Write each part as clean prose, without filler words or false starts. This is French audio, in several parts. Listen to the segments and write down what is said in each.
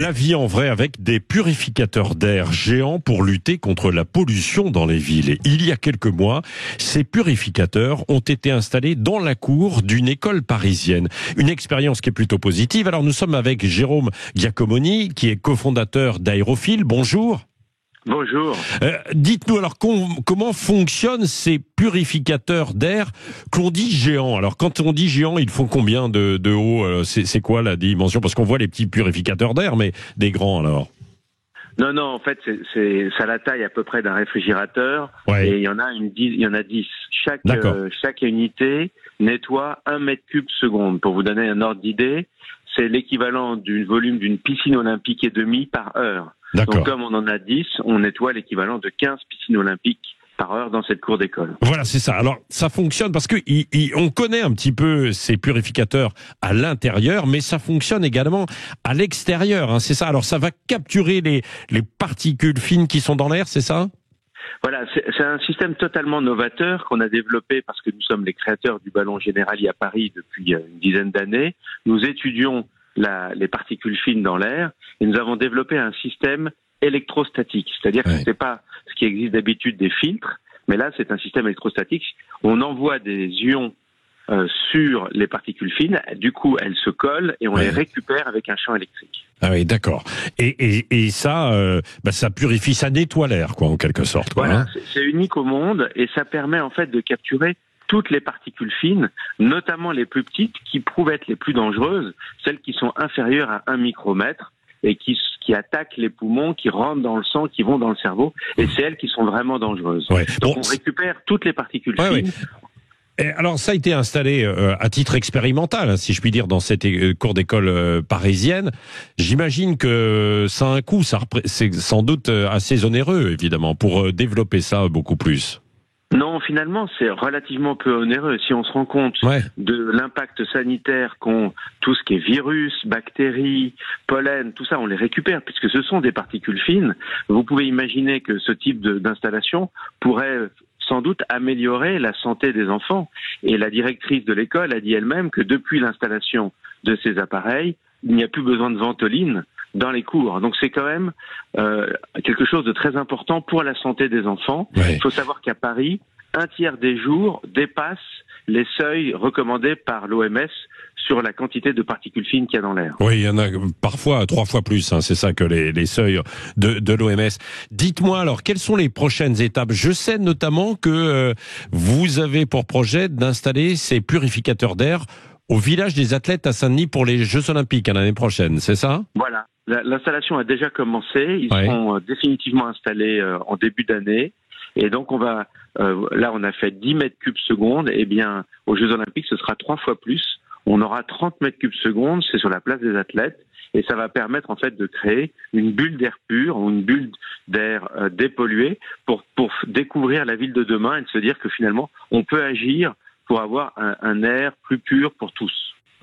La vie en vrai avec des purificateurs d'air géants pour lutter contre la pollution dans les villes. Et il y a quelques mois, ces purificateurs ont été installés dans la cour d'une école parisienne. Une expérience qui est plutôt positive. Alors nous sommes avec Jérôme Giacomoni, qui est cofondateur d'Aérophile. Bonjour. Bonjour. Dites-nous alors comment fonctionnent ces purificateurs d'air qu'on dit géants. Alors quand on dit géants, ils font combien de haut? C'est quoi la dimension? Parce qu'on voit les petits purificateurs d'air, mais des grands alors. Non, en fait, ça a la taille à peu près d'un réfrigérateur. Ouais. Et il y en a 10. Chaque unité nettoie 1 mètre cube seconde. Pour vous donner un ordre d'idée, c'est l'équivalent du volume d'une piscine olympique et demie par heure. D'accord. Donc comme on en a 10, on nettoie l'équivalent de 15 piscines olympiques par heure dans cette cour d'école. Voilà, c'est ça. Alors, ça fonctionne parce que on connaît un petit peu ces purificateurs à l'intérieur, mais ça fonctionne également à l'extérieur, hein, c'est ça. Alors, ça va capturer les particules fines qui sont dans l'air, c'est ça? Voilà, c'est un système totalement novateur qu'on a développé parce que nous sommes les créateurs du ballon Generali à Paris depuis une dizaine d'années. Nous étudions les particules fines dans l'air et nous avons développé un système électrostatique, c'est-à-dire que c'est pas ce qui existe d'habitude des filtres, mais là c'est un système électrostatique. On envoie des ions sur les particules fines, du coup elles se collent et on les récupère avec un champ électrique. Ah oui, d'accord. Et ça, ça purifie, ça nettoie l'air, quoi, en quelque sorte. Quoi, voilà, c'est unique au monde et ça permet en fait de capturer toutes les particules fines, notamment les plus petites, qui prouvent être les plus dangereuses, celles qui sont inférieures à 1 micromètre et qui attaquent les poumons, qui rentrent dans le sang, qui vont dans le cerveau, et c'est elles qui sont vraiment dangereuses. Ouais. Donc on récupère toutes les particules fines. Et alors ça a été installé à titre expérimental, si je puis dire, dans cette cour d'école parisienne. J'imagine que ça a un coût, c'est sans doute assez onéreux, évidemment, pour développer ça beaucoup plus. Non, finalement, c'est relativement peu onéreux. Si on se rend compte de l'impact sanitaire qu'ont tout ce qui est virus, bactéries, pollen, tout ça, on les récupère puisque ce sont des particules fines. Vous pouvez imaginer que ce type d'installation pourrait sans doute améliorer la santé des enfants. Et la directrice de l'école a dit elle-même que depuis l'installation de ces appareils, il n'y a plus besoin de ventoline dans les cours. Donc c'est quand même quelque chose de très important pour la santé des enfants. Il faut savoir qu'à Paris, 1/3 des jours dépassent les seuils recommandés par l'OMS sur la quantité de particules fines qu'il y a dans l'air. Oui, il y en a parfois 3 fois plus, hein, c'est ça que les seuils de l'OMS. Dites-moi alors, quelles sont les prochaines étapes? Je sais notamment que vous avez pour projet d'installer ces purificateurs d'air au village des athlètes à Saint-Denis pour les Jeux Olympiques l'année prochaine, c'est ça? Voilà, l'installation a déjà commencé, ils seront définitivement installés en début d'année. Et donc on va, là on a fait 10 mètres cubes seconde, et bien aux Jeux Olympiques ce sera 3 fois plus. On aura 30 mètres cubes seconde, c'est sur la place des athlètes, et ça va permettre en fait de créer une bulle d'air pur ou une bulle d'air dépolluée pour découvrir la ville de demain et de se dire que finalement on peut agir pour avoir un air plus pur pour tous.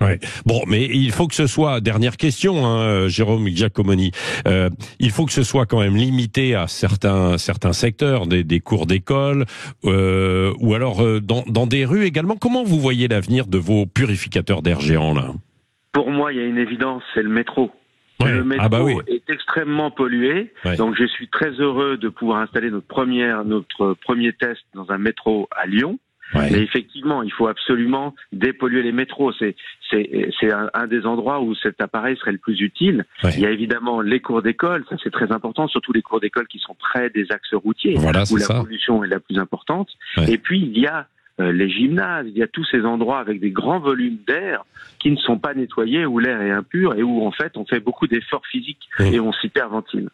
Ouais. Bon, mais il faut que ce soit, dernière question, hein, Jérôme Giacomoni, il faut que ce soit quand même limité à certains secteurs, des cours d'école, ou alors dans des rues également. Comment vous voyez l'avenir de vos purificateurs d'air géants là? Pour moi, il y a une évidence, c'est le métro. Le métro est extrêmement pollué, donc je suis très heureux de pouvoir installer notre premier test dans un métro à Lyon. Mais effectivement, il faut absolument dépolluer les métros. C'est un des endroits où cet appareil serait le plus utile. Il y a évidemment les cours d'école, ça c'est très important, surtout les cours d'école qui sont près des axes routiers, où la pollution est la plus importante. Et puis il y a les gymnases, il y a tous ces endroits avec des grands volumes d'air qui ne sont pas nettoyés, où l'air est impur et où en fait on fait beaucoup d'efforts physiques et on s'hyperventile.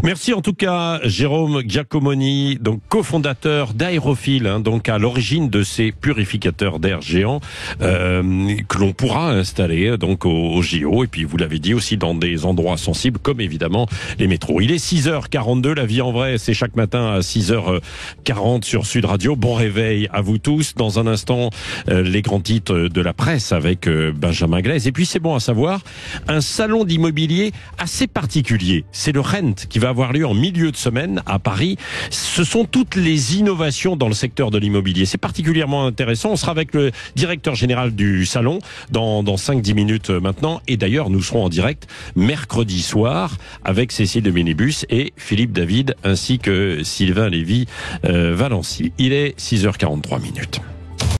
Merci en tout cas Jérôme Giacomoni, donc cofondateur d'Aérophile, donc à l'origine de ces purificateurs d'air géants que l'on pourra installer donc au JO, et puis vous l'avez dit aussi dans des endroits sensibles comme évidemment les métros. Il est 6h42, la vie en vrai c'est chaque matin à 6h40 sur Sud Radio. Bon réveil à vous tous. Dans un instant, les grands titres de la presse avec Benjamin Glaise. Et puis c'est bon à savoir, un salon d'immobilier assez particulier. C'est le Rent qui va avoir lieu en milieu de semaine à Paris. Ce sont toutes les innovations dans le secteur de l'immobilier. C'est particulièrement intéressant. On sera avec le directeur général du salon dans 5-10 minutes maintenant. Et d'ailleurs, nous serons en direct mercredi soir avec Cécile de Ménébus et Philippe David ainsi que Sylvain Lévy Valency. Il est 6h43 minutes.